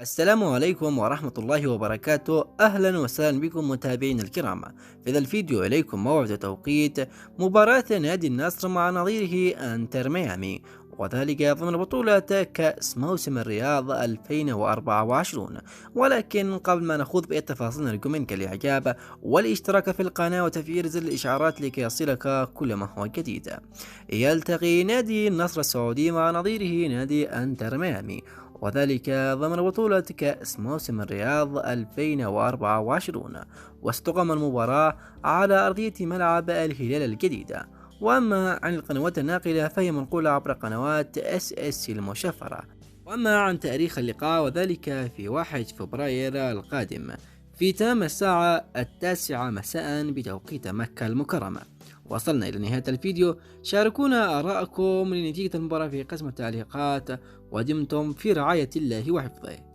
السلام عليكم ورحمة الله وبركاته. أهلا وسهلا بكم متابعينا الكرام. في هذا الفيديو إليكم موعد وتوقيت مباراة نادي النصر مع نظيره أنتر ميامي، وذلك ضمن بطولة كأس موسم الرياض 2024. ولكن قبل ما نخوض بأي تفاصيل نرجو منك الإعجاب والاشتراك في القناة وتفعيل زر الإشعارات لكي يصلك كل ما هو جديد. يلتقي نادي النصر السعودي مع نظيره نادي أنتر ميامي، وذلك ضمن بطولة كأس موسم الرياض 2024، وستقام المباراة على أرضية ملعب الهلال الجديدة. وأما عن القنوات الناقلة فهي منقولة عبر قنوات SSC المشفرة. وأما عن تاريخ اللقاء وذلك في 1 فبراير القادم في تمام الساعة 9 مساء بتوقيت مكة المكرمة. وصلنا إلى نهاية الفيديو، شاركونا آراءكم لنتيجة المباراة في قسم التعليقات، ودمتم في رعاية الله وحفظه.